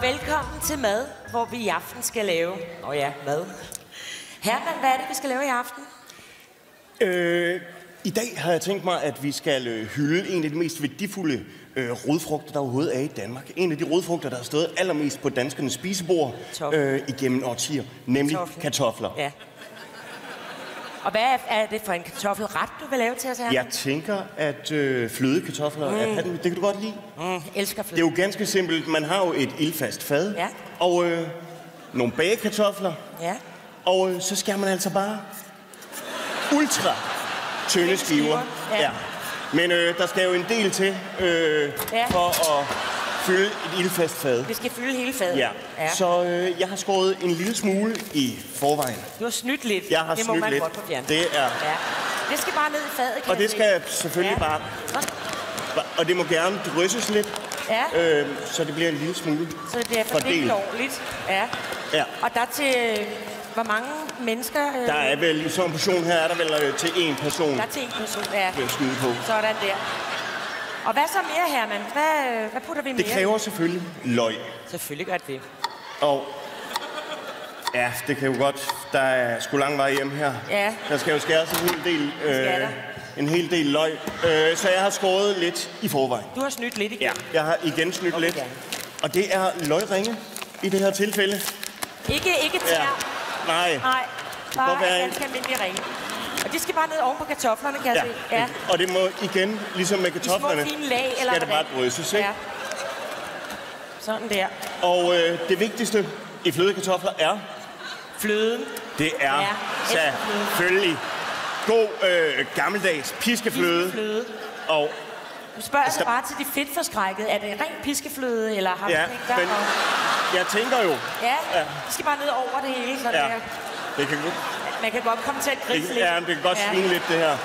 velkommen til mad, hvor vi i aften skal lave... mad. Herman, hvad er det, vi skal lave i aften? I dag har jeg tænkt mig, at vi skal hylde en af de mest værdifulde rodfrugter, der overhovedet er i Danmark. En af de rodfrugter, der har stået allermest på danskernes spisebord igennem årtier, nemlig kartofler. Ja. Og hvad er det for en kartoffelret, du vil lave til os her? Jeg tænker, at flødekartofler, det kan du godt lide. Elsker fløde. Det er jo ganske simpelt. Man har jo et ildfast fad, og nogle bagekartofler, og så skærer man altså bare ultra tynde skiver. Ja. Men der skal jo en del til for at fylde et ildfast fad. Det skal fylde hele fadet. Ja. Så jeg har skåret en lille smule i forvejen. Du har snydt lidt. Jeg har det må snydt man lidt. godt på fjern. Det er. Ja. Det skal bare ned i fadet, kan Og det skal selvfølgelig bare. Og det må gerne drysses lidt. Ja. Så det bliver en lille smule. Så det bliver fordelt ordentligt. Ja. Og der til hvor mange mennesker? Der er vel i sådan en portion her, er der vel til én person. Der er til én person, ja. Vil skyde på. Sådan der. Og hvad så mere, Herman? Hvad putter vi mere? Det kræver selvfølgelig løg. Selvfølgelig gør det. Og ja, det kan jo godt. Der er sgu lang vej hjem her. Ja. Der skal jo skæres en hel del løg. Så jeg har skåret lidt i forvejen. Du har snydt lidt igen. Ja, jeg har igen snydt lidt. Og det er løgringe i det her tilfælde. Ikke tær. Ja. Nej. Bare ganske almindelig ringe. Og de skal bare ned oven på kartoflerne, kan jeg se. Ja. Og det må igen, ligesom med kartoflerne, i små fine lag, eller skal det bare drysses, ikke? Ja. Sådan der. Og det vigtigste i flødekartofler er... Fløden. Det er selvfølgelig god gammeldags piskefløde. Og du spørger altså bare til de fedtforskrækkede. Er det ren piskefløde, eller har du tænkt dig? Jeg tænker jo... Ja, de skal bare ned over det hele, sådan der. Det kan godt... Man kan godt komme til at grise lidt. Ja, det kan godt svine lidt, det her.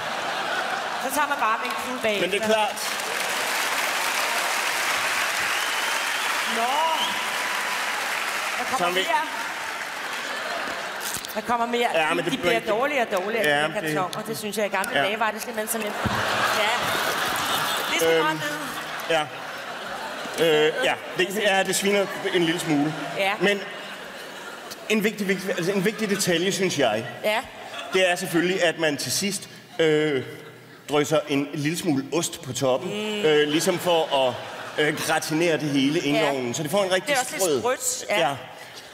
Så tager man bare med en klud bag. Men det er klart. Nå! Der kommer mere. Der kommer mere. Ja, men de bliver dårligere og dårligere, de kartofler. Det synes jeg i gamle dage var det simpelthen sådan lidt. Ja. Det skal bare ned. Det sviner en lille smule. Ja. Men en vigtig detalje, synes jeg, det er selvfølgelig, at man til sidst drysser en lille smule ost på toppen. Ligesom for at gratinere det hele ind i ovnen. Så det får en rigtig sprød. Det er også lidt sprødt. Ja.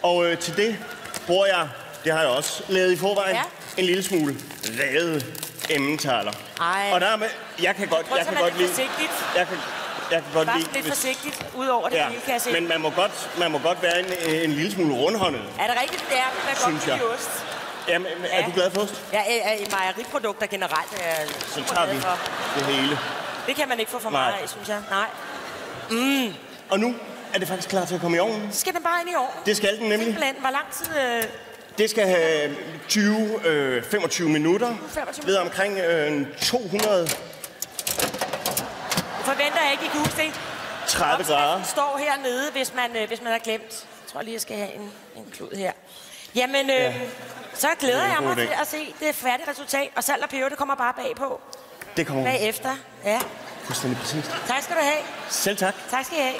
Og til det bruger jeg, det har jeg også lavet i forvejen, en lille smule revet emmentaler. Og dermed, jeg kan godt lide... Jeg kan godt lide... lidt forsigtigt ud over det hele, kan jeg se. Men man må godt være en lille smule rundhåndet. Er det rigtigt, det er? Man godt lide ost. Jamen, er du glad for ost? Ja, i mejeriprodukter generelt er jeg så tager vi det hele. Det kan man ikke få for meget af, synes jeg. Nej. Og nu er det faktisk klar til at komme i ovnen. Så skal den bare ind i ovnen. Det skal den nemlig. Hvor lang tid... Det skal have 20-25 minutter. Ved omkring 200... Forventer jeg ikke, I kan huske det. 30 grader. Den står hernede, hvis man har glemt. Jeg tror lige, jeg skal have en klud her. Jamen, så glæder jeg mig til at se det færdige resultat. Og salt og peber, det kommer bare bagpå. Det kommer bagefter. Ja. Fuldstændig præcist. Tak skal du have. Selv tak. Tak skal I have.